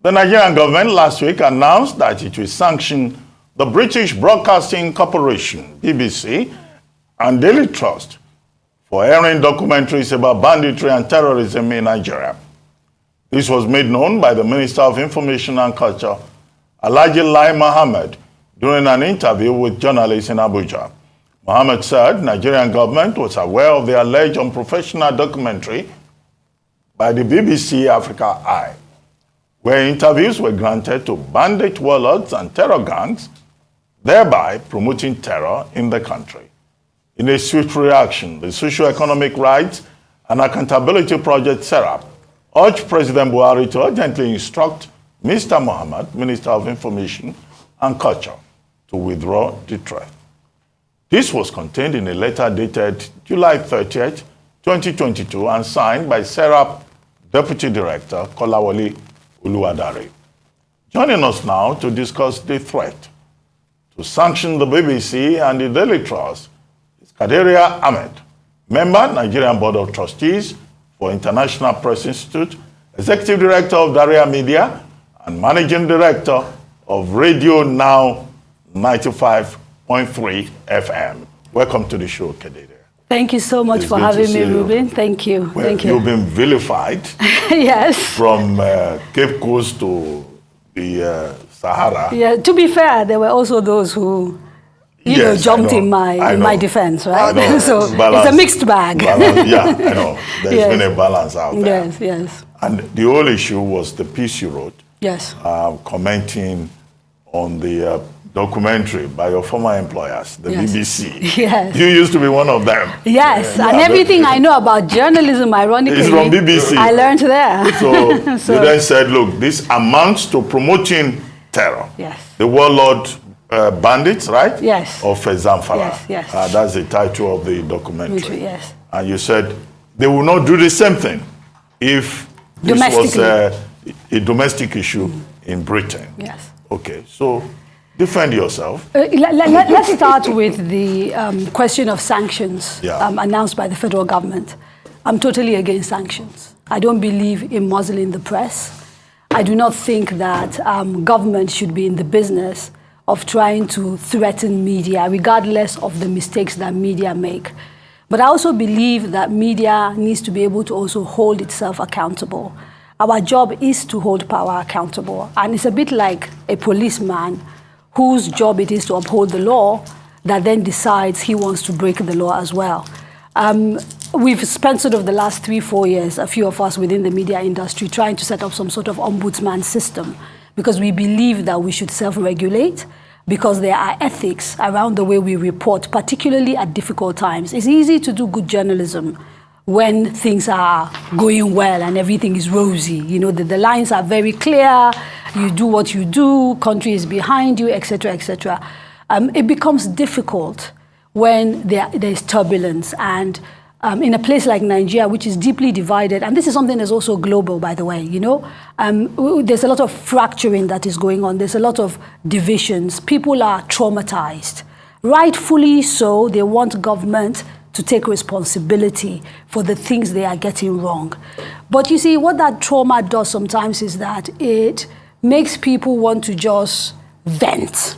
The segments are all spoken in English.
The Nigerian government last week announced that it will sanction the British Broadcasting Corporation, BBC, and Daily Trust for airing documentaries about banditry and terrorism in Nigeria. This was made known by the Minister of Information and Culture, Alhaji Lai Mohammed, during an interview with journalists in Abuja. Mohammed said Nigerian government was aware of the alleged unprofessional documentary by the BBC Africa Eye, where interviews were granted to bandit warlords and terror gangs, thereby promoting terror in the country. In a swift reaction, the Socio-Economic Rights and Accountability Project, SERAP, urged President Buhari to urgently instruct Mr. Mohammed, Minister of Information and Culture, to withdraw the threat. This was contained in a letter dated July 30th, 2022, and signed by SERAP Deputy Director Kolawole Uluwadare. Joining us now to discuss the threat to sanction the BBC and the Daily Trust is Kadaria Ahmed, member, Nigerian Board of Trustees for International Press Institute, Executive Director of Daria Media, and Managing Director of RadioNow 95.3 FM. Welcome to the show, Kadaria. Thank you so much for having me, Ruben. Thank you. Well, Thank you. You've been vilified. Yes. From Cape Coast to the Sahara. Yeah. To be fair, there were also those who, jumped in my defense, right? I know. So it's a mixed bag. Yeah, I know. There's been a balance out there. Yes, yes. And the whole issue was the piece you wrote. Yes. Commenting on the documentary by your former employers, the BBC. Yes. You used to be one of them. Yes, and everything I know about journalism, ironically, is from BBC. I learned there. So you then said, look, this amounts to promoting terror. Yes. The warlord bandits, right? Yes. Of Zamfara. Yes, yes. That's the title of the documentary. Yes. And you said they will not do the same thing if this was a domestic issue in Britain. Yes. Okay, so defend yourself. Let's start with the question of sanctions announced by the federal government. I'm totally against sanctions. I don't believe in muzzling the press. I do not think that government should be in the business of trying to threaten media, regardless of the mistakes that media make. But I also believe that media needs to be able to also hold itself accountable. Our job is to hold power accountable. And it's a bit like a policeman whose job it is to uphold the law that then decides he wants to break the law as well. We've spent sort of the last 3-4 years, a few of us within the media industry, trying to set up some sort of ombudsman system because we believe that we should self-regulate because there are ethics around the way we report, particularly at difficult times. It's easy to do good journalism when things are going well and everything is rosy. You know, the lines are very clear, you do what you do, country is behind you, etc., etc. It becomes difficult when there is turbulence. And in a place like Nigeria, which is deeply divided, and this is something that's also global, by the way, there's a lot of fracturing that is going on. There's a lot of divisions. People are traumatized. Rightfully so, they want government to take responsibility for the things they are getting wrong. But you see, what that trauma does sometimes is that it makes people want to just vent.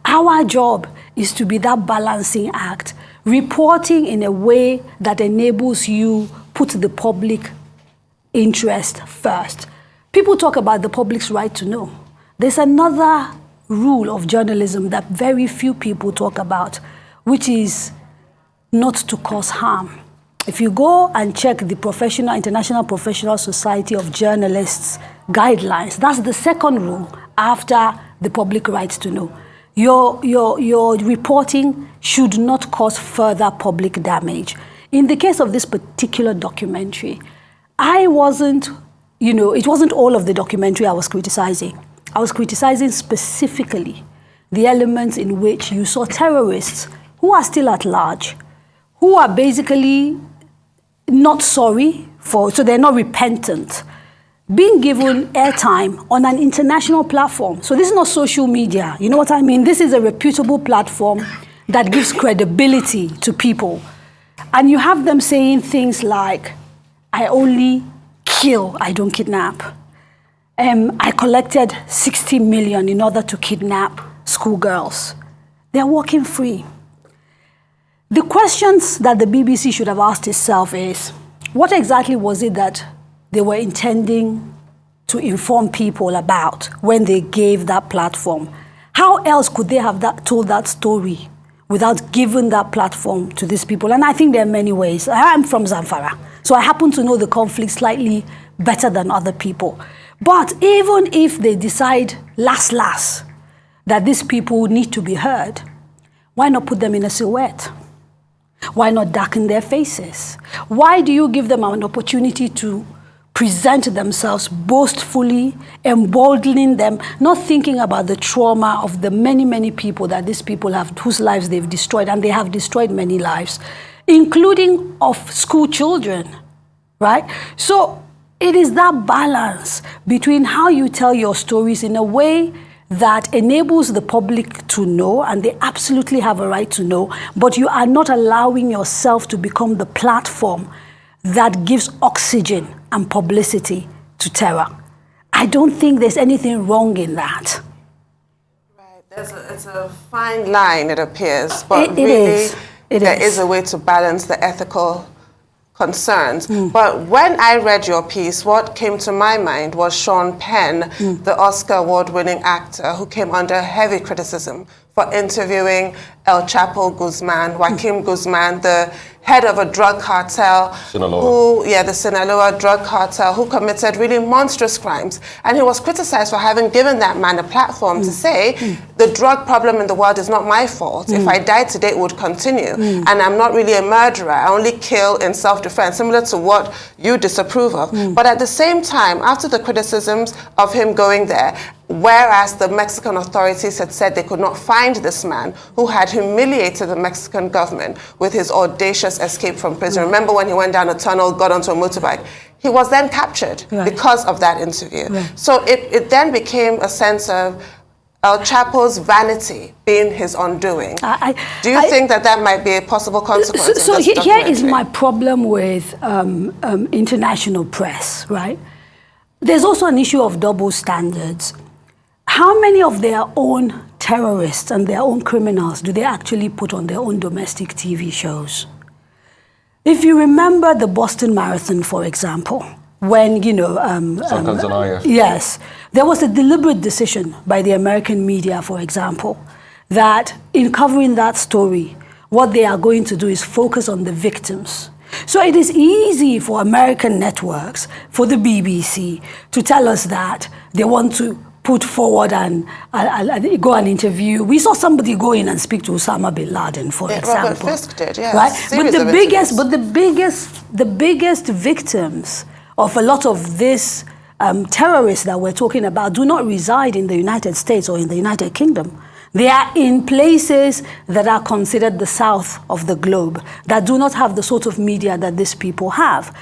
Our job is to be that balancing act, reporting in a way that enables you put the public interest first. People talk about the public's right to know. There's another rule of journalism that very few people talk about, which is not to cause harm. If you go and check the International Professional Society of Journalists guidelines, that's the second rule after the public right to know. Your reporting should not cause further public damage. In the case of this particular documentary, it wasn't all of the documentary I was criticizing. I was criticizing specifically the elements in which you saw terrorists who are still at large, who are basically not sorry so they're not repentant, being given airtime on an international platform. So this is not social media, you know what I mean? This is a reputable platform that gives credibility to people. And you have them saying things like, I only kill, I don't kidnap. I collected 60 million in order to kidnap schoolgirls. They're walking free. The questions that the BBC should have asked itself is, what exactly was it that they were intending to inform people about when they gave that platform? How else could they have told that story without giving that platform to these people? And I think there are many ways. I'm from Zamfara, so I happen to know the conflict slightly better than other people. But even if they decide last that these people need to be heard, why not put them in a silhouette? Why not darken their faces? Why do you give them an opportunity to present themselves boastfully, emboldening them, not thinking about the trauma of the many, many people that these people have, whose lives they've destroyed, and they have destroyed many lives, including of school children, right? So it is that balance between how you tell your stories in a way that enables the public to know, and they absolutely have a right to know, but you are not allowing yourself to become the platform that gives oxygen and publicity to terror. I don't think there's anything wrong in that. Right, it's a fine line, it appears, but there is a way to balance the ethical concerns. But when I read your piece, what came to my mind was Sean Penn, the Oscar award-winning actor who came under heavy criticism for interviewing El Chapo Guzman, Joaquin Guzman, the head of a drug cartel, the Sinaloa drug cartel, who committed really monstrous crimes. And he was criticized for having given that man a platform to say, the drug problem in the world is not my fault. If I died today, it would continue. And I'm not really a murderer. I only kill in self-defense, similar to what you disapprove of. But at the same time, after the criticisms of him going there, whereas the Mexican authorities had said they could not find this man who had humiliated the Mexican government with his audacious escape from prison. Remember when he went down a tunnel, got onto a motorbike? He was then captured because of that interview. So it then became a sense of El Chapo's vanity being his undoing. Do you think that might be a possible consequence of this here is my problem with international press, right? There's also an issue of double standards. How many of their own terrorists and their own criminals do they actually put on their own domestic TV shows? If you remember the Boston Marathon, for example, when, yes, there was a deliberate decision by the American media, for example, that in covering that story, what they are going to do is focus on the victims. So it is easy for American networks, for the BBC, to tell us that they want to put forward and go and interview. We saw somebody go in and speak to Osama bin Laden, for example. Robert Fisk did, yes. Right? But the biggest victims of a lot of these terrorists that we're talking about do not reside in the United States or in the United Kingdom. They are in places that are considered the south of the globe, that do not have the sort of media that these people have.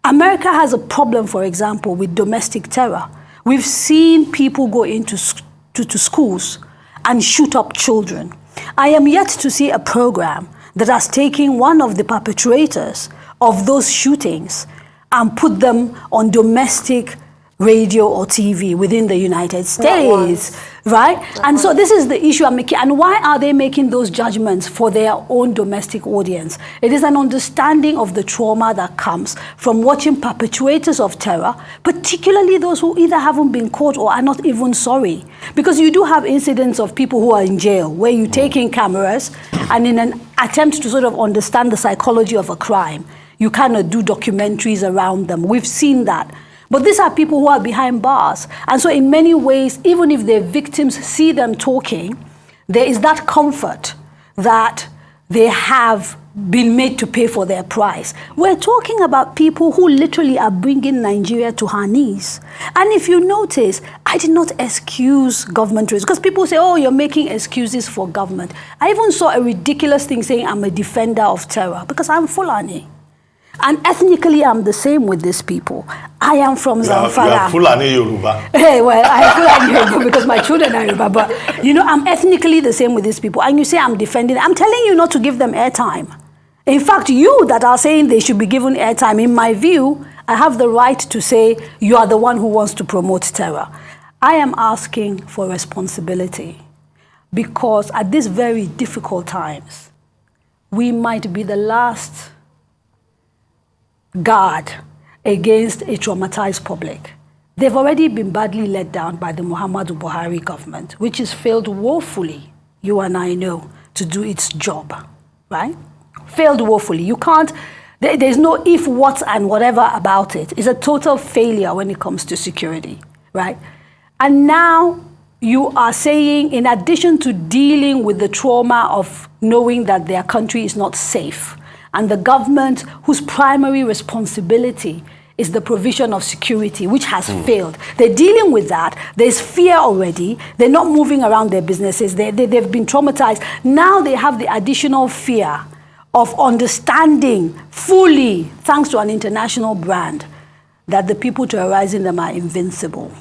America has a problem, for example, with domestic terror. We've seen people go into schools and shoot up children. I am yet to see a program that has taken one of the perpetrators of those shootings and put them on domestic radio or TV within the United States, right? And so this is the issue I'm making. And why are they making those judgments for their own domestic audience? It is an understanding of the trauma that comes from watching perpetrators of terror, particularly those who either haven't been caught or are not even sorry. Because you do have incidents of people who are in jail where you take in cameras and in an attempt to sort of understand the psychology of a crime, you cannot do documentaries around them. We've seen that. But these are people who are behind bars. And so in many ways, even if their victims see them talking, there is that comfort that they have been made to pay for their price. We're talking about people who literally are bringing Nigeria to her knees. And if you notice, I did not excuse government race, because people say, oh, you're making excuses for government. I even saw a ridiculous thing saying I'm a defender of terror, because I'm Fulani. And ethnically, I'm the same with these people. I am from Zamfara. You are Fulani Yoruba. Hey, well, I am Fulani Yoruba because my children are Yoruba. But, you know, I'm ethnically the same with these people. And you say I'm defending. I'm telling you not to give them airtime. In fact, you that are saying they should be given airtime, in my view, I have the right to say, you are the one who wants to promote terror. I am asking for responsibility because at these very difficult times, we might be the last guard against a traumatized public. They've already been badly let down by the Muhammadu Buhari government, which has failed woefully, you and I know, to do its job, right? Failed woefully. You can't, there's no if, what, and whatever about it. It's a total failure when it comes to security, right? And now you are saying, in addition to dealing with the trauma of knowing that their country is not safe, and the government whose primary responsibility is the provision of security, which has failed. They're dealing with that. There's fear already. They're not moving around their businesses. They've been traumatized. Now they have the additional fear of understanding fully, thanks to an international brand, that the people terrorizing them are invincible.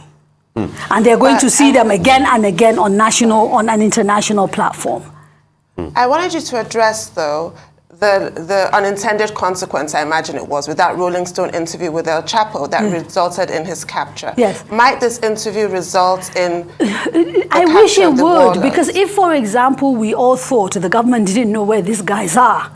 And they're going to see them again and again on an international platform. I wanted you to address, though, the unintended consequence, I imagine it was, with that Rolling Stone interview with El Chapo that resulted in his capture. Yes. Might this interview result in I wish it would, because if, for example, we all thought the government didn't know where these guys are,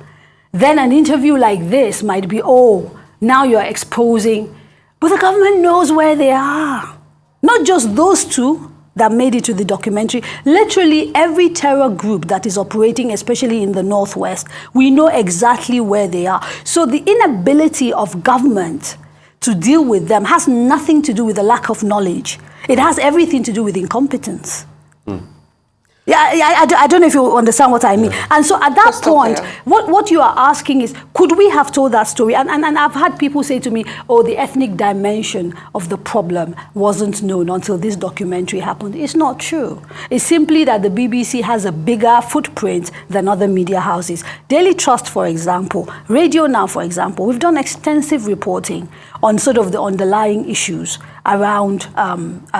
then an interview like this might be, oh, now you're exposing. But the government knows where they are. Not just those two that made it to the documentary. Literally every terror group that is operating, especially in the Northwest, we know exactly where they are. So the inability of government to deal with them has nothing to do with a lack of knowledge. It has everything to do with incompetence. Yeah, I don't know if you understand what I mean. Yeah. And so at that point, what you are asking is, could we have told that story? And I've had people say to me, oh, the ethnic dimension of the problem wasn't known until this documentary happened. It's not true. It's simply that the BBC has a bigger footprint than other media houses. Daily Trust, for example, RadioNow, for example, we've done extensive reporting on sort of the underlying issues around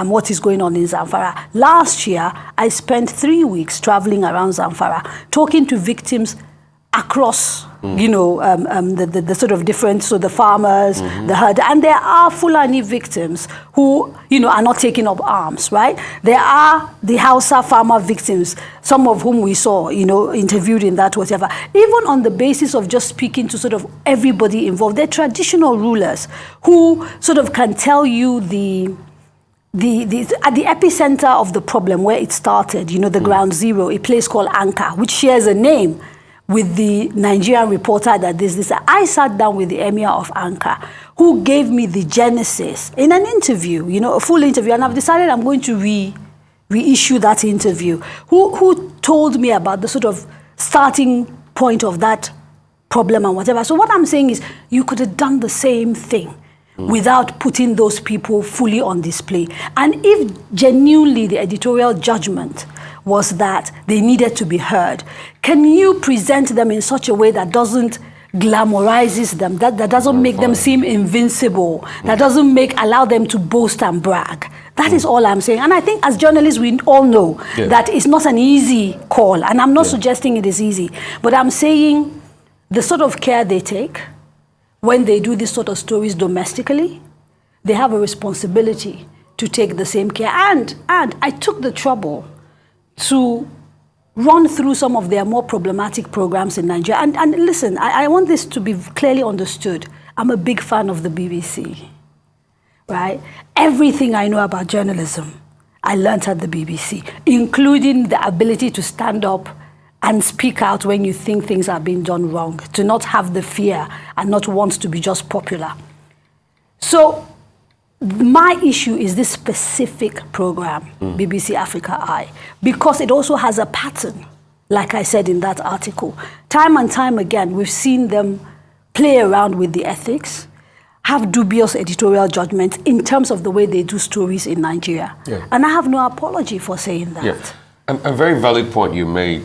what is going on in Zamfara. Last year, I spent 3 weeks traveling around Zamfara, talking to victims across, the sort of different, so the farmers, the herd, and there are Fulani victims who, are not taking up arms, right? There are the Hausa farmer victims, some of whom we saw, interviewed in that whatever. Even on the basis of just speaking to sort of everybody involved, they're traditional rulers who sort of can tell you at the epicenter of the problem where it started, the ground zero, a place called Anka, which shares a name with the Nigerian reporter that this. I sat down with the emir of Anka, who gave me the genesis in an interview, a full interview, and I've decided I'm going to reissue that interview, who told me about the sort of starting point of that problem and whatever. So what I'm saying is, you could have done the same thing without putting those people fully on display. And if genuinely the editorial judgment was that they needed to be heard, can you present them in such a way that doesn't glamorizes them, that doesn't make them seem invincible, that doesn't allow them to boast and brag? That is all I'm saying. And I think as journalists, we all know that it's not an easy call. And I'm not suggesting it is easy. But I'm saying the sort of care they take when they do this sort of stories domestically, they have a responsibility to take the same care. And I took the trouble to run through some of their more problematic programs in Nigeria. And listen, I want this to be clearly understood. I'm a big fan of the BBC, right? Everything I know about journalism, I learned at the BBC, including the ability to stand up and speak out when you think things are being done wrong, to not have the fear and not want to be just popular. So my issue is this specific program, BBC Africa Eye, because it also has a pattern, like I said in that article. Time and time again, we've seen them play around with the ethics, have dubious editorial judgment in terms of the way they do stories in Nigeria. Yeah. And I have no apology for saying that. Yeah. A very valid point you made,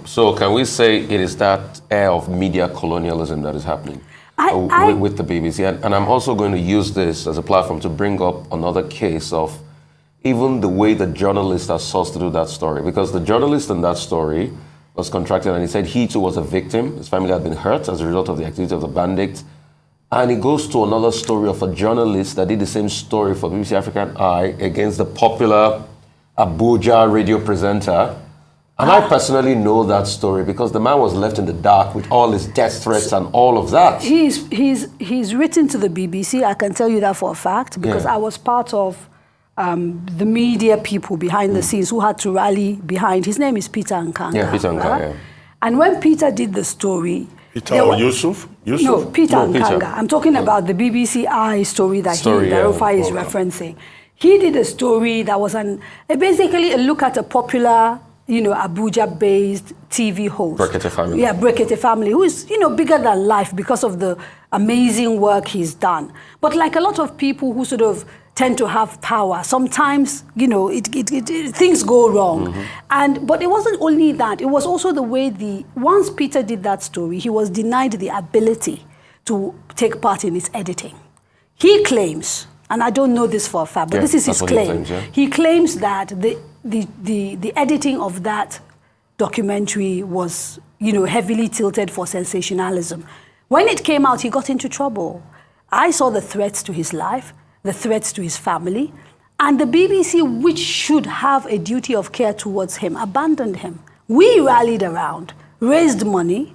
So can we say it is that air of media colonialism that is happening with the BBC? And I'm also going to use this as a platform to bring up another case of even the way the journalist are sourced to do that story. Because the journalist in that story was contracted, and he said he too was a victim. His family had been hurt as a result of the activity of the bandits. And it goes to another story of a journalist that did the same story for BBC African Eye against the popular Abuja radio presenter. And I personally know that story because the man was left in the dark with all his death threats and all of that. He's written to the BBC. I can tell you that for a fact because I was part of the media people behind the scenes who had to rally behind. His name is Peter Nkanga. Yeah, Peter Nkanga. Right? Yeah. And when Peter did the story, Peter or Yusuf? No, Peter Nkanga. I'm talking about the BBC Eye story that Rufai is referencing. He did a story that was basically a look at a popular, Abuja-based TV host. Brekete family. Yeah, Brekete family, who is, bigger than life because of the amazing work he's done. But like a lot of people who sort of tend to have power, sometimes, things go wrong. But it wasn't only that, it was also the way once Peter did that story, he was denied the ability to take part in its editing. He claims, and I don't know this for a fact, but this is his claim. He claims that the editing of that documentary was, heavily tilted for sensationalism. When it came out, he got into trouble. I saw the threats to his life, the threats to his family, and the BBC, which should have a duty of care towards him, abandoned him. We rallied around, raised money,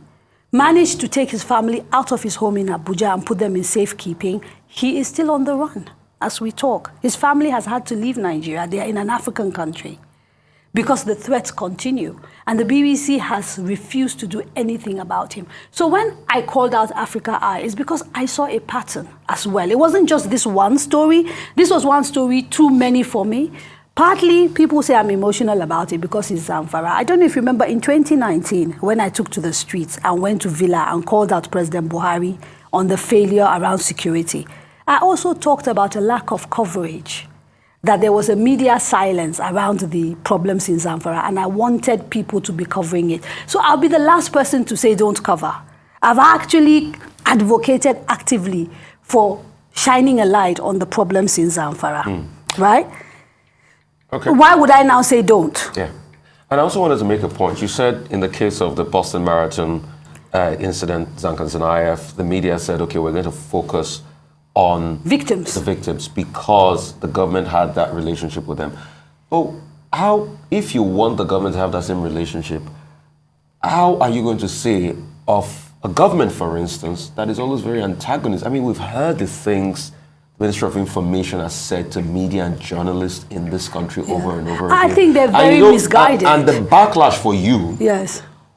managed to take his family out of his home in Abuja and put them in safekeeping. He is still on the run as we talk. His family has had to leave Nigeria. They are in an African country because the threats continue. And the BBC has refused to do anything about him. So when I called out Africa Eye, it's because I saw a pattern as well. It wasn't just this one story. This was one story too many for me. Partly, people say I'm emotional about it because it's Zamfara. I don't know if you remember in 2019, when I took to the streets and went to Villa and called out President Buhari on the failure around security. I also talked about a lack of coverage, that there was a media silence around the problems in Zamfara, and I wanted people to be covering it. So I'll be the last person to say don't cover. I've actually advocated actively for shining a light on the problems in Zamfara, right? Okay. Why would I now say don't? Yeah. And I also wanted to make a point. You said in the case of the Boston Marathon incident, Zankan Zanayev, the media said, okay, we're going to focus on the victims because the government had that relationship with them. Oh, if you want the government to have that same relationship, how are you going to say of a government, for instance, that is always very antagonist? I mean, we've heard the things the Ministry of Information has said to media and journalists in this country over and over again. I think they're very misguided. And the backlash for you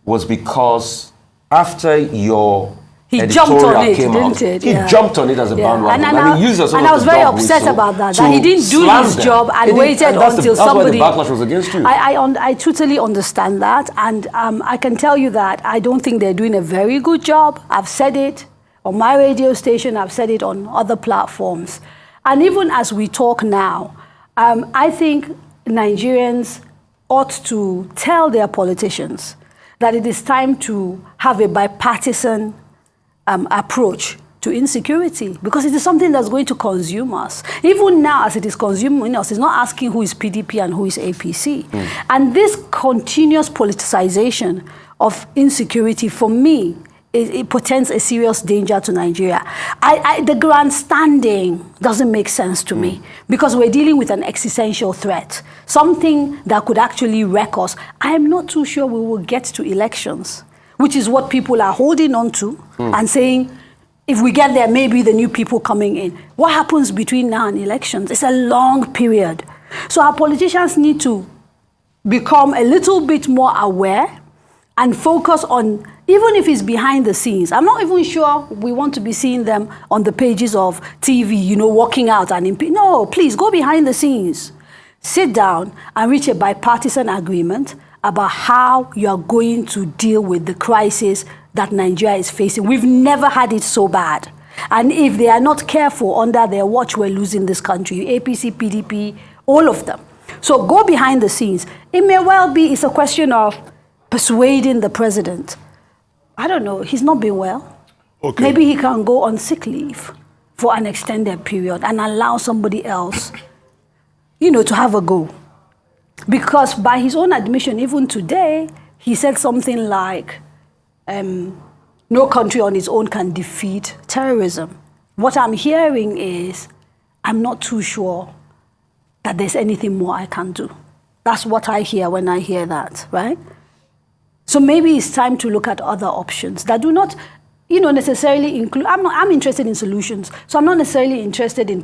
was because after your he jumped on it, didn't it? He jumped on it as a bandwagon. And I was very upset about that he didn't do his job and waited until somebody... That's why the backlash was against you. I totally understand that. And I can tell you that I don't think they're doing a very good job. I've said it on my radio station. I've said it on other platforms. And even as we talk now, I think Nigerians ought to tell their politicians that it is time to have a bipartisan approach to insecurity, because it is something that's going to consume us. Even now, as it is consuming us, it's not asking who is PDP and who is APC. And this continuous politicization of insecurity, for me, it portends a serious danger to Nigeria. The grandstanding doesn't make sense to me, because we're dealing with an existential threat, something that could actually wreck us. I am not too sure we will get to elections, which is what people are holding on to and saying, if we get there, maybe the new people coming in. What happens between now and elections? It's a long period. So our politicians need to become a little bit more aware and focus on, even if it's behind the scenes. I'm not even sure we want to be seeing them on the pages of TV, walking out and no, please go behind the scenes. Sit down and reach a bipartisan agreement about how you are going to deal with the crisis that Nigeria is facing. We've never had it so bad. And if they are not careful under their watch, we're losing this country. APC, PDP, all of them. So go behind the scenes. It may well be it's a question of persuading the president. I don't know, he's not been well. Okay. Maybe he can go on sick leave for an extended period and allow somebody else, to have a go. Because by his own admission, even today, he said something like, no country on its own can defeat terrorism. What I'm hearing is, I'm not too sure that there's anything more I can do. That's what I hear when I hear that, right? So maybe it's time to look at other options that do not, necessarily include, I'm interested in solutions. So I'm not necessarily interested in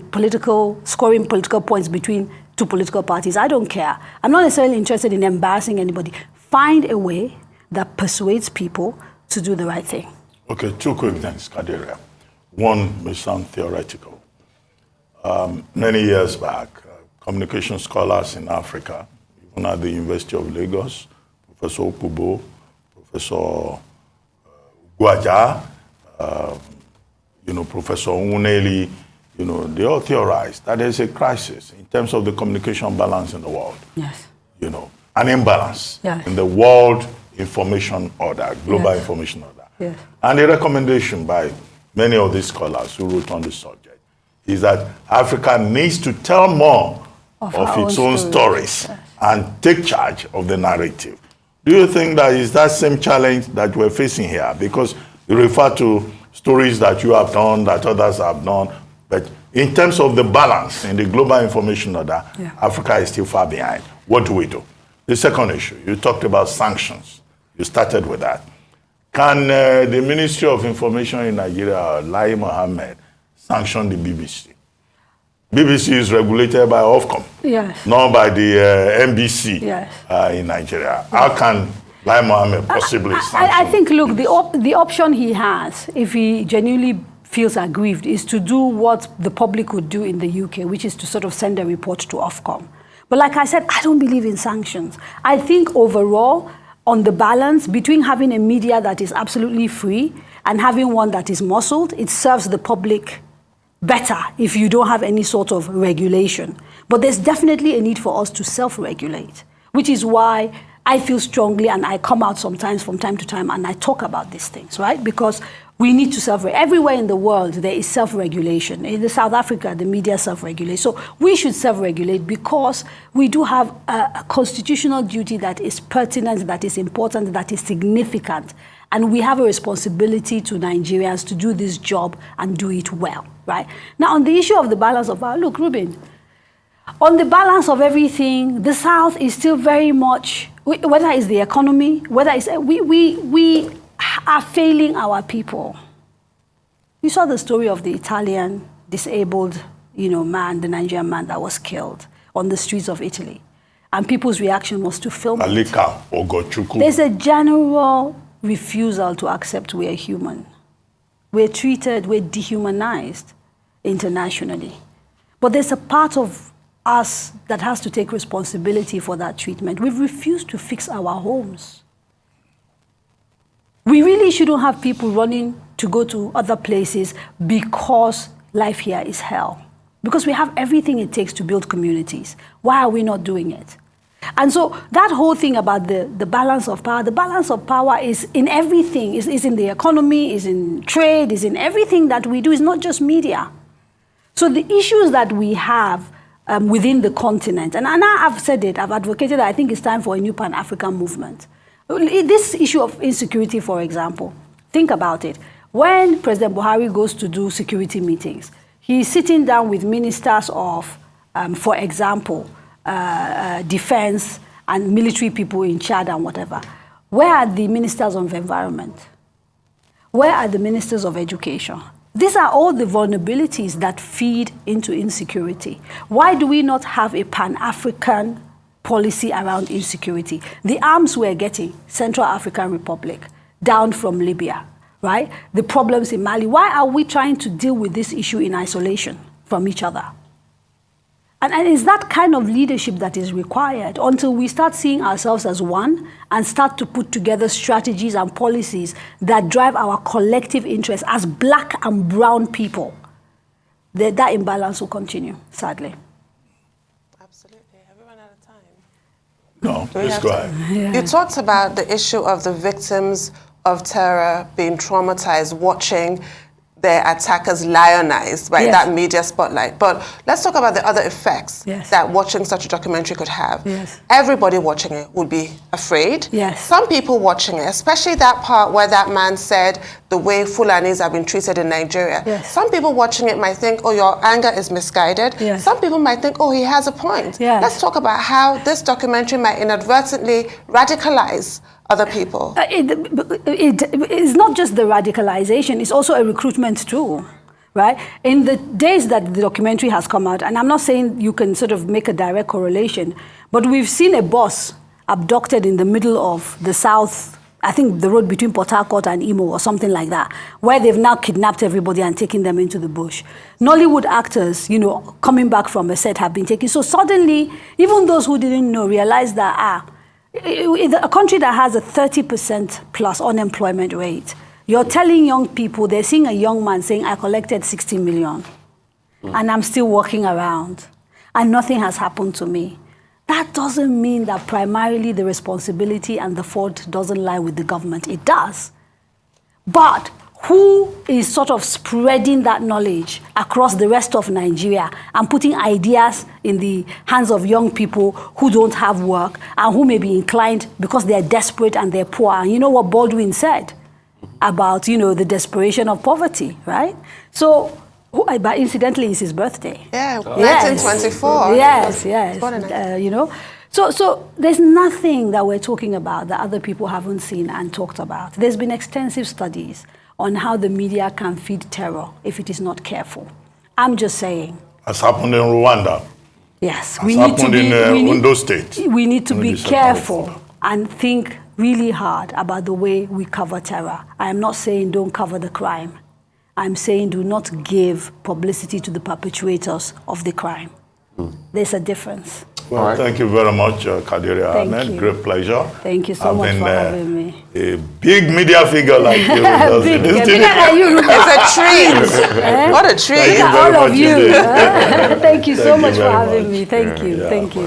scoring political points between two political parties. I don't care. I'm not necessarily interested in embarrassing anybody. Find a way that persuades people to do the right thing. Okay, two quick things, Kadaria. One may sound theoretical. Many years back, communication scholars in Africa, even at the University of Lagos, Professor Okubo, Professor Guaja, Professor Uneli, they all theorized that there's a crisis in terms of the communication balance in the world. Yes. An imbalance in the world information order, global information order. Yes. And the recommendation by many of these scholars who wrote on the subject is that Africa needs to tell more of its own stories and take charge of the narrative. Do you think that is that same challenge that we're facing here? Because you refer to stories that you have done, that others have done, but in terms of the balance in the global information order, Africa is still far behind. What do we do? The second issue, you talked about sanctions. You started with that. Can the Ministry of Information in Nigeria, Lai Mohammed, sanction the BBC? BBC is regulated by Ofcom, not by the NBC in Nigeria. How can Lai Mohammed possibly sanction? I think, look, the option he has, if he genuinely feels aggrieved, is to do what the public would do in the UK, which is to sort of send a report to Ofcom. But like I said, I don't believe in sanctions. I think overall, on the balance between having a media that is absolutely free and having one that is muscled, it serves the public better if you don't have any sort of regulation. But there's definitely a need for us to self-regulate, which is why I feel strongly and I come out sometimes from time to time and I talk about these things, right? Because we need to self-regulate. Everywhere in the world, there is self-regulation. In South Africa, the media self-regulates. So we should self-regulate because we do have a constitutional duty that is pertinent, that is important, that is significant. And we have a responsibility to Nigerians to do this job and do it well, right? Now, on the issue of the balance of power, look, Ruben, on the balance of everything, the South is still very much, whether it's the economy, whether it's, we are failing our people. You saw the story of the Italian disabled, man, the Nigerian man that was killed on the streets of Italy. And people's reaction was to film it. There's a general refusal to accept we're human. We're dehumanized internationally. But there's a part of us that has to take responsibility for that treatment. We've refused to fix our homes. We really shouldn't have people running to go to other places because life here is hell. Because we have everything it takes to build communities. Why are we not doing it? And so that whole thing about the balance of power is in everything. Is in the economy, is in trade, is in everything that we do. It's not just media. So the issues that we have within the continent, and I've said it, I've advocated that I think it's time for a new Pan-African movement. This issue of insecurity, for example, think about it. When President Buhari goes to do security meetings, he's sitting down with ministers of, for example, defense and military people in Chad and whatever. Where are the ministers of environment? Where are the ministers of education? These are all the vulnerabilities that feed into insecurity. Why do we not have a Pan-African policy around insecurity? The arms we're getting, Central African Republic, down from Libya, right? The problems in Mali. Why are we trying to deal with this issue in isolation from each other? And it's that kind of leadership that is required until we start seeing ourselves as one and start to put together strategies and policies that drive our collective interests as black and brown people. That imbalance will continue, sadly. Absolutely. Have we run out of time? No, please go ahead. Yeah. You talked about the issue of the victims of terror being traumatized, watching their attackers lionized by that media spotlight. But let's talk about the other effects that watching such a documentary could have. Everybody watching it would be afraid. Some people watching it, especially that part where that man said the way Fulanis have been treated in Nigeria. Some people watching it might think, oh, your anger is misguided. Some people might think, oh, he has a point. Let's talk about how this documentary might inadvertently radicalize other people. It's not just the radicalization, it's also a recruitment tool, right? In the days that the documentary has come out, and I'm not saying you can sort of make a direct correlation, but we've seen a bus abducted in the middle of the south, I think the road between Port Harcourt and Imo or something like that, where they've now kidnapped everybody and taken them into the bush. Nollywood actors, you know, coming back from a set have been taken. So suddenly, even those who didn't know realized that, a country that has a 30% plus unemployment rate, you're telling young people, they're seeing a young man saying, I collected 60 million and I'm still walking around and nothing has happened to me. That doesn't mean that primarily the responsibility and the fault doesn't lie with the government. It does. But who is sort of spreading that knowledge across the rest of Nigeria and putting ideas in the hands of young people who don't have work and who may be inclined because they're desperate and they're poor? And you know what Baldwin said about, you know, the desperation of poverty, right? So, but incidentally, it's his birthday. Yeah, 1924. Yes. You know, so there's nothing that we're talking about that other people haven't seen and talked about. There's been extensive studies on how the media can feed terror if it is not careful. I'm just saying. As happened in Rwanda. Yes. As happened in Ondo State. We need to be careful and think really hard about the way we cover terror. I am not saying don't cover the crime. I'm saying do not give publicity to the perpetrators of the crime. There's a difference. Well, thank you very much, Kadaria Ahmed. Great pleasure. Thank you so much for having me. A big media figure like you. It's a treat. What a treat. All of you. Thank you so much for having me. Thank you. Thank you.